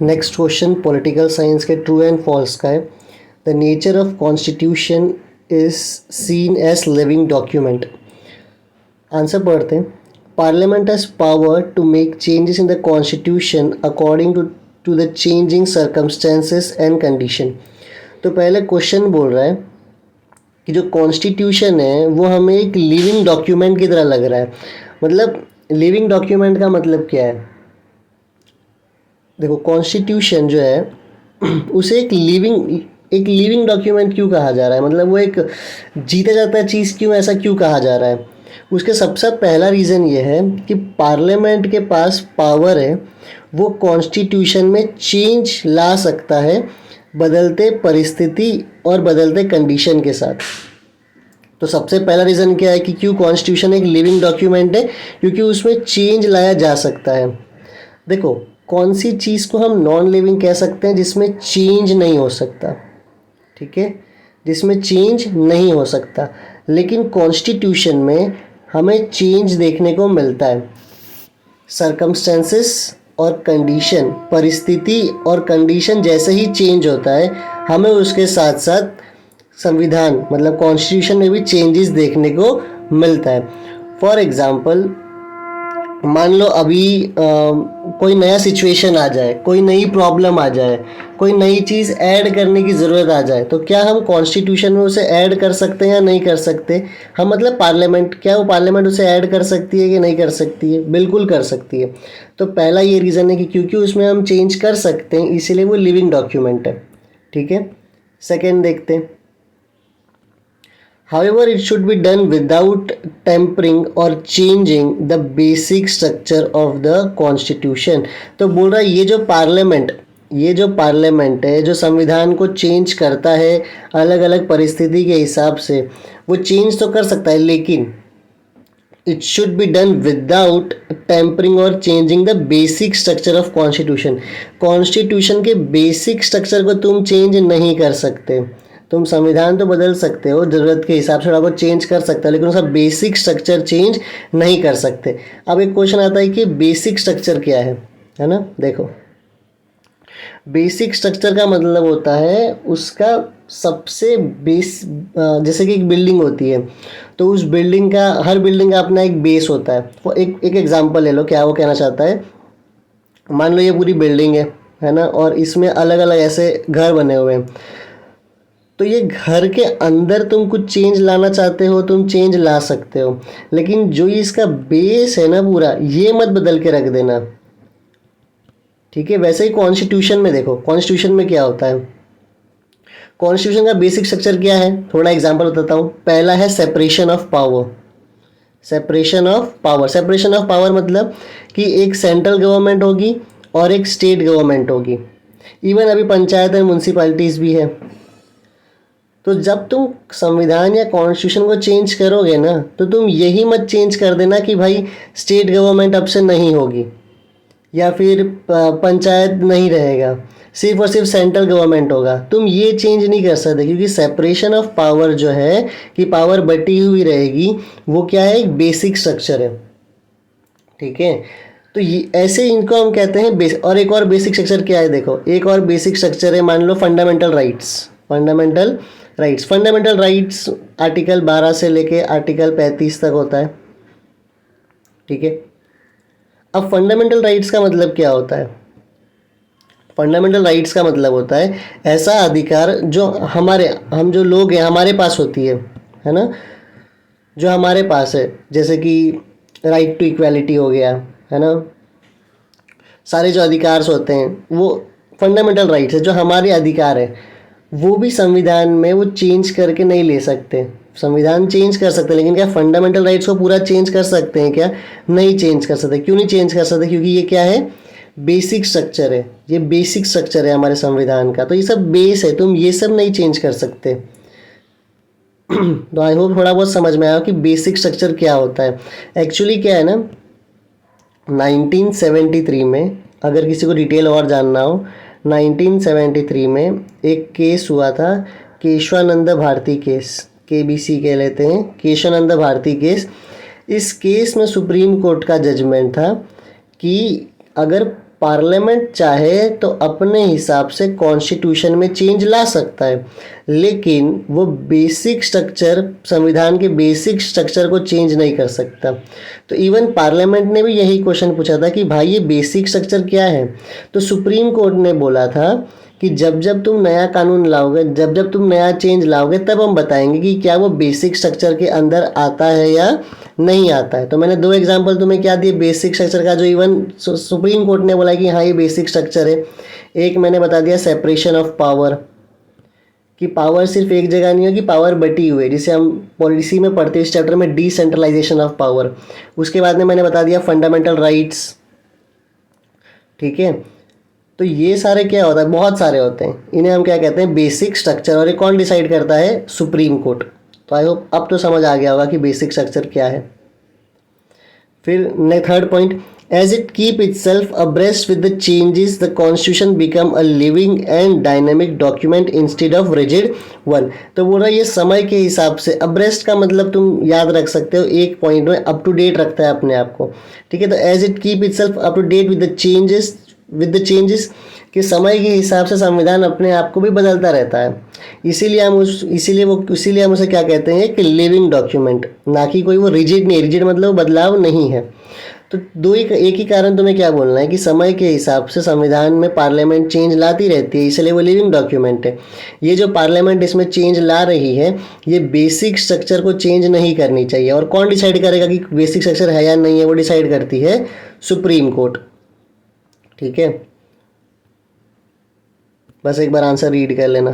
Next question political science के true and false का है। The nature of constitution is seen as living document. Answer पढ़ते हैं। Parliament has power to make changes in the constitution according to the changing circumstances and condition. तो पहले question बोल रहा है कि जो कॉन्स्टिट्यूशन है वो हमें एक लिविंग डॉक्यूमेंट की तरह लग रहा है। मतलब लिविंग डॉक्यूमेंट का मतलब क्या है? देखो, कॉन्स्टिट्यूशन जो है उसे एक लिविंग डॉक्यूमेंट क्यों कहा जा रहा है? मतलब वो एक जीता जाता है चीज़ क्यों, ऐसा क्यों कहा जा रहा है? उसके सबसे पहला रीज़न ये है कि पार्लियामेंट के पास पावर है, वो कॉन्स्टिट्यूशन में चेंज ला सकता है बदलते परिस्थिति और बदलते कंडीशन के साथ। तो सबसे पहला रीज़न क्या है कि क्यों कॉन्स्टिट्यूशन एक लिविंग डॉक्यूमेंट है? क्योंकि उसमें चेंज लाया जा सकता है। देखो, कौन सी चीज़ को हम नॉन लिविंग कह सकते हैं? जिसमें चेंज नहीं हो सकता, ठीक है, जिसमें चेंज नहीं हो सकता। लेकिन कॉन्स्टिट्यूशन में हमें चेंज देखने को मिलता है। सर्कमस्टेंसेस और कंडीशन, परिस्थिति और कंडीशन जैसे ही चेंज होता है, हमें उसके साथ साथ संविधान मतलब कॉन्स्टिट्यूशन में भी चेंजेस देखने को मिलता है। फॉर एग्ज़ाम्पल, मान लो अभी कोई नया सिचुएशन आ जाए, कोई नई प्रॉब्लम आ जाए, कोई नई चीज़ ऐड करने की ज़रूरत आ जाए, तो क्या हम कॉन्स्टिट्यूशन में उसे ऐड कर सकते हैं या नहीं कर सकते? हम मतलब पार्लियामेंट, क्या वो पार्लियामेंट उसे ऐड कर सकती है कि नहीं कर सकती है? बिल्कुल कर सकती है। तो पहला ये रीज़न है कि क्योंकि उसमें हम चेंज कर सकते हैं, इसीलिए वो लिविंग डॉक्यूमेंट है, ठीक है। सेकेंड देखते हैं। However, it should be done without tempering or changing the basic structure of the constitution। तो बोल रहा है ये जो पार्लियामेंट है, जो संविधान को चेंज करता है अलग अलग परिस्थिति के हिसाब से, वो चेंज तो कर सकता है, लेकिन it should be done without tampering और changing the basic structure of constitution. Constitution के बेसिक स्ट्रक्चर को तुम चेंज नहीं कर सकते। तुम संविधान तो बदल सकते हो, ज़रूरत के हिसाब से थोड़ा बहुत चेंज कर सकते हो, लेकिन उसका बेसिक स्ट्रक्चर चेंज नहीं कर सकते। अब एक क्वेश्चन आता है कि बेसिक स्ट्रक्चर क्या है ना? देखो, बेसिक स्ट्रक्चर का मतलब होता है उसका सबसे जैसे कि एक बिल्डिंग होती है, तो उस बिल्डिंग का, हर बिल्डिंग का अपना एक बेस होता है। वो एक एग्जांपल ले लो, क्या वो कहना चाहता है। मान लो ये पूरी बिल्डिंग है ना, और इसमें अलग अलग ऐसे घर बने हुए हैं। तो ये घर के अंदर तुम कुछ चेंज लाना चाहते हो, तुम चेंज ला सकते हो, लेकिन जो इसका बेस है ना पूरा, ये मत बदल के रख देना, ठीक है। वैसे ही कॉन्स्टिट्यूशन में देखो, कॉन्स्टिट्यूशन में क्या होता है, कॉन्स्टिट्यूशन का बेसिक स्ट्रक्चर क्या है? थोड़ा एग्जांपल बताता हूँ। पहला है separation of power. Separation of power मतलब कि एक सेंट्रल गवर्नमेंट होगी और एक स्टेट गवर्नमेंट होगी। इवन अभी पंचायत एंड म्यूनसिपैलिटीज़ भी है। तो जब तुम संविधान या कॉन्स्टिट्यूशन को चेंज करोगे ना, तो तुम यही मत चेंज कर देना कि भाई स्टेट गवर्नमेंट अब से नहीं होगी या फिर पंचायत नहीं रहेगा, सिर्फ और सिर्फ सेंट्रल गवर्नमेंट होगा। तुम ये चेंज नहीं कर सकते, क्योंकि सेपरेशन ऑफ पावर जो है कि पावर बटी हुई रहेगी, वो क्या है? एक बेसिक स्ट्रक्चर है, ठीक है। तो ये ऐसे इनको हम कहते हैं और एक और बेसिक स्ट्रक्चर क्या है? देखो, एक और बेसिक स्ट्रक्चर है, मान लो फंडामेंटल राइट्स आर्टिकल 12 से लेके आर्टिकल 35 तक होता है, ठीक है। अब फंडामेंटल राइट्स का मतलब क्या होता है? फंडामेंटल राइट्स का मतलब होता है ऐसा अधिकार जो हम जो लोग हैं हमारे पास होती है ना, जो हमारे पास है, जैसे कि राइट टू इक्वालिटी हो गया, है ना। सारे जो अधिकार होते हैं वो फंडामेंटल राइट्स है, जो हमारे अधिकार है, वो भी संविधान में वो चेंज करके नहीं ले सकते। संविधान चेंज कर सकते हैं, लेकिन क्या फंडामेंटल राइट्स को पूरा चेंज कर सकते हैं क्या? नहीं चेंज कर सकते। क्यों नहीं चेंज कर सकते? क्योंकि ये क्या है? बेसिक स्ट्रक्चर है। ये बेसिक स्ट्रक्चर है हमारे संविधान का, तो ये सब बेस है, तुम ये सब नहीं चेंज कर सकते। तो आई होप थोड़ा बहुत समझ में आया कि बेसिक स्ट्रक्चर क्या होता है। एक्चुअली क्या है ना, 1973 में, अगर किसी को डिटेल और जानना हो, 1973 में एक केस हुआ था, केशवानंद भारती केस, केबीसी कह लेते हैं, केशवानंद भारती केस। इस केस में सुप्रीम कोर्ट का जजमेंट था कि अगर पार्लियामेंट चाहे तो अपने हिसाब से कॉन्स्टिट्यूशन में चेंज ला सकता है, लेकिन वो बेसिक स्ट्रक्चर, संविधान के बेसिक स्ट्रक्चर को चेंज नहीं कर सकता। तो इवन पार्लियामेंट ने भी यही क्वेश्चन पूछा था कि भाई ये बेसिक स्ट्रक्चर क्या है। तो सुप्रीम कोर्ट ने बोला था कि जब जब तुम नया कानून लाओगे, जब जब तुम नया चेंज लाओगे, तब हम बताएंगे कि क्या वो बेसिक स्ट्रक्चर के अंदर आता है या नहीं आता है। तो मैंने 2 एग्जांपल तुम्हें क्या दिए बेसिक स्ट्रक्चर का, जो इवन सुप्रीम कोर्ट ने बोला कि हाँ ये बेसिक स्ट्रक्चर है। एक मैंने बता दिया सेपरेशन ऑफ पावर, कि पावर सिर्फ एक जगह नहीं है, कि पावर बटी हुई है, जिसे हम पॉलिसी में पढ़ते हैं इस चैप्टर में, डिसेंट्रलाइजेशन ऑफ पावर। उसके बाद में मैंने बता दिया फंडामेंटल राइट्स। ठीक है, तो ये सारे क्या होता है, बहुत सारे होते हैं, इन्हें हम क्या कहते हैं बेसिक स्ट्रक्चर, और ये कौन डिसाइड करता है, सुप्रीम कोर्ट। तो आई होप अब तो समझ आ गया होगा कि बेसिक स्ट्रक्चर क्या है। फिर third point, as it keep itself abreast with the changes the constitution become a living and dynamic document instead of rigid one. तो बोल रहा है ये समय के हिसाब से, अब्रेस्ट का मतलब तुम याद रख सकते हो, एक पॉइंट में अप टू डेट रखता है अपने आप को। ठीक है, तो as it keep itself up to date with the changes, कि समय के हिसाब से संविधान अपने आप को भी बदलता रहता है। इसीलिए हम उसे क्या कहते हैं कि लिविंग डॉक्यूमेंट, ना कि कोई वो रिजिड नहीं। रिजिड मतलब बदलाव नहीं है। तो एक ही कारण तुम्हें क्या बोलना है कि समय के हिसाब से संविधान में पार्लियामेंट चेंज लाती रहती है, इसलिए वो लिविंग डॉक्यूमेंट है। ये जो पार्लियामेंट इसमें चेंज ला रही है, ये बेसिक स्ट्रक्चर को चेंज नहीं करनी चाहिए। और कौन डिसाइड करेगा कि बेसिक स्ट्रक्चर है या नहीं है, वो डिसाइड करती है सुप्रीम कोर्ट। ठीक है, बस एक बार आंसर रीड कर लेना।